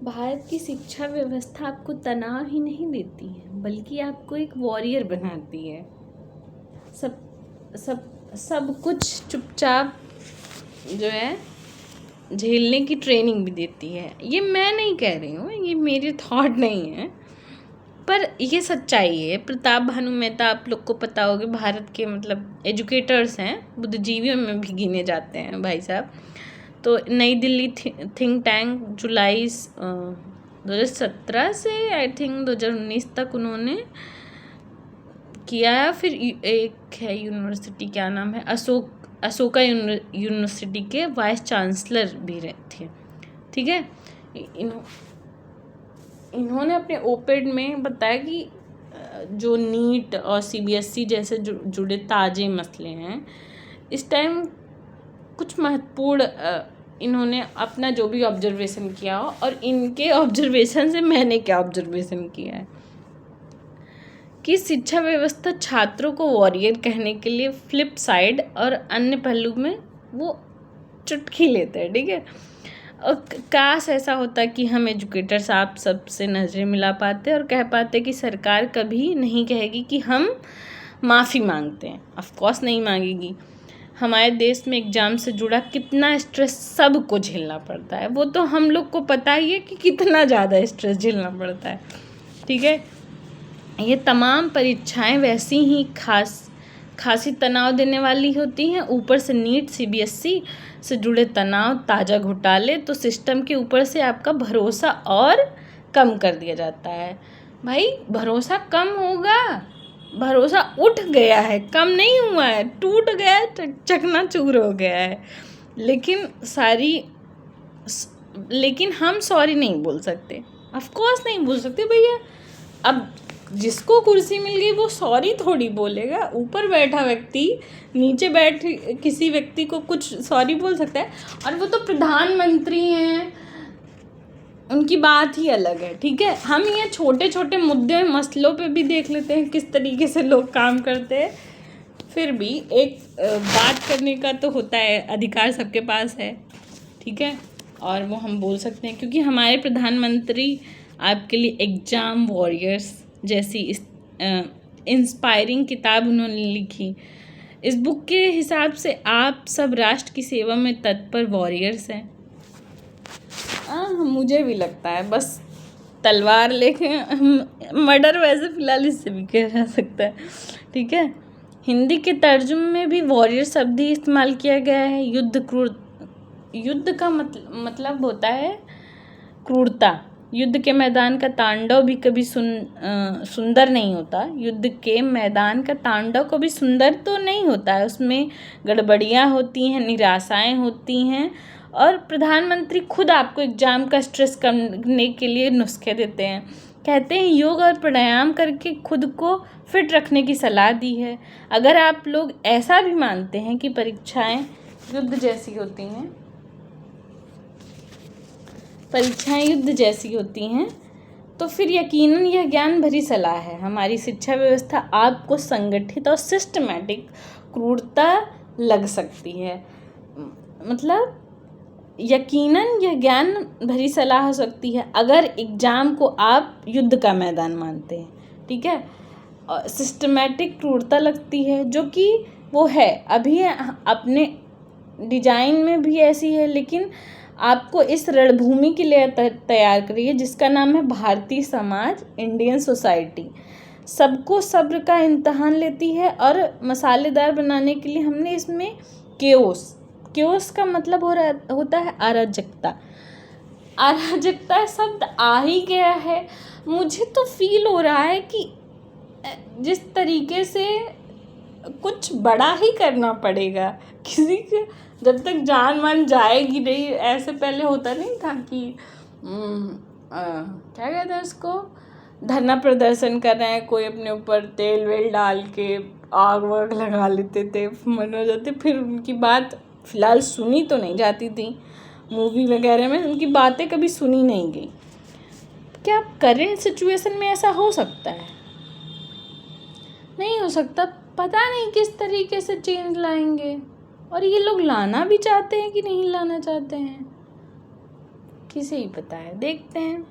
भारत की शिक्षा व्यवस्था आपको तनाव ही नहीं देती है, बल्कि आपको एक वॉरियर बनाती है। सब सब सब कुछ चुपचाप जो है झेलने की ट्रेनिंग भी देती है। ये मैं नहीं कह रही हूँ, ये मेरे थॉट नहीं है, पर ये सच्चाई है। प्रताप भानु मेहता, आप लोग को पता होगा, भारत के मतलब एजुकेटर्स हैं, बुद्धिजीवियों में भी गिने जाते हैं भाई साहब। तो नई दिल्ली थिंक टैंक जुलाई 2017 से आई थिंक 2019 तक उन्होंने किया है। फिर एक है यूनिवर्सिटी, क्या नाम है, अशोका यूनिवर्सिटी के वाइस चांसलर भी थे। ठीक है, इन्होंने अपने ओपेड में बताया कि जो नीट और सीबीएसई जैसे जुड़े ताज़े मसले हैं, इस टाइम कुछ महत्वपूर्ण इन्होंने अपना जो भी ऑब्जर्वेशन किया हो, और इनके ऑब्जर्वेशन से मैंने क्या ऑब्जर्वेशन किया है कि शिक्षा व्यवस्था छात्रों को वॉरियर कहने के लिए फ्लिप साइड और अन्य पहलू में वो चुटकी लेते हैं। ठीक है, और काश ऐसा होता कि हम एजुकेटर्स आप सबसे नज़रें मिला पाते और कह पाते कि सरकार कभी नहीं कहेगी कि हम माफ़ी मांगते हैं। ऑफ कोर्स नहीं मांगेगी। हमारे देश में एग्ज़ाम से जुड़ा कितना स्ट्रेस सबको झेलना पड़ता है, वो तो हम लोग को पता ही है कि कितना ज़्यादा स्ट्रेस झेलना पड़ता है। ठीक है, ये तमाम परीक्षाएं वैसी ही खासी तनाव देने वाली होती हैं। ऊपर से नीट, सीबीएसई से जुड़े तनाव, ताज़ा घोटाले, तो सिस्टम के ऊपर से आपका भरोसा और कम कर दिया जाता है। भाई भरोसा कम होगा, भरोसा उठ गया है, कम नहीं हुआ है, टूट गया है, चकनाचूर हो गया है। लेकिन हम सॉरी नहीं बोल सकते, ऑफ कोर्स नहीं बोल सकते भैया। अब जिसको कुर्सी मिल गई वो सॉरी थोड़ी बोलेगा। ऊपर बैठा व्यक्ति नीचे बैठ किसी व्यक्ति को कुछ सॉरी बोल सकता है, और वो तो प्रधानमंत्री हैं, उनकी बात ही अलग है। ठीक है, हम ये छोटे छोटे मुद्दे मसलों पे भी देख लेते हैं किस तरीके से लोग काम करते हैं। फिर भी एक बात करने का तो होता है, अधिकार सबके पास है। ठीक है, और वो हम बोल सकते हैं क्योंकि हमारे प्रधानमंत्री आपके लिए एग्ज़ाम वॉरियर्स जैसी इंस्पायरिंग किताब उन्होंने लिखी। इस बुक के हिसाब से आप सब राष्ट्र की सेवा में तत्पर वॉरियर्स हैं। मुझे भी लगता है, बस तलवार लेके मर्डर वैसे फ़िलहाल इससे भी किया जा सकता है। ठीक है, हिंदी के तर्जुमे में भी वॉरियर शब्द ही इस्तेमाल किया गया है। युद्ध का मतलब होता है क्रूरता। युद्ध के मैदान का तांडव भी कभी सुंदर नहीं होता। युद्ध के मैदान का तांडव कभी सुंदर तो नहीं होता है, उसमें गड़बड़ियाँ होती हैं, निराशाएं होती हैं, और प्रधानमंत्री खुद आपको एग्ज़ाम का स्ट्रेस करने के लिए नुस्खे देते हैं। कहते हैं योग और प्राणायाम करके खुद को फिट रखने की सलाह दी है। अगर आप लोग ऐसा भी मानते हैं कि परीक्षाएं युद्ध जैसी होती हैं, तो फिर यकीनन यह ज्ञान भरी सलाह है। हमारी शिक्षा व्यवस्था आपको संगठित और सिस्टमैटिक क्रूरता लग सकती है। मतलब यकीनन यह ज्ञान भरी सलाह हो सकती है अगर एग्ज़ाम को आप युद्ध का मैदान मानते हैं। ठीक है, सिस्टमैटिक क्रूरता लगती है, जो कि वो है अभी अपने डिजाइन में भी ऐसी है, लेकिन आपको इस रणभूमि के लिए तैयार करिए जिसका नाम है भारतीय समाज, इंडियन सोसाइटी। सबको सब्र का इम्तहान लेती है, और मसालेदार बनाने के लिए हमने इसमें केओस का मतलब होता है अराजकता शब्द आ ही गया है। मुझे तो फील हो रहा है कि जिस तरीके से कुछ बड़ा ही करना पड़ेगा किसी के, जब तक जान मान जाएगी नहीं। ऐसे पहले होता नहीं था कि क्या कहते हैं उसको, धरना प्रदर्शन कर रहे हैं, कोई अपने ऊपर तेल वेल डाल के आग वाग लगा लेते थे, मन हो जाते, फिर उनकी बात फ़िलहाल सुनी तो नहीं जाती थी, मूवी वगैरह में उनकी बातें कभी सुनी नहीं गई। क्या करेंट सिचुएशन में ऐसा हो सकता है? नहीं हो सकता। पता नहीं किस तरीके से चेंज लाएंगे, और ये लोग लाना भी चाहते हैं कि नहीं लाना चाहते हैं। किसे ही पता है, देखते हैं।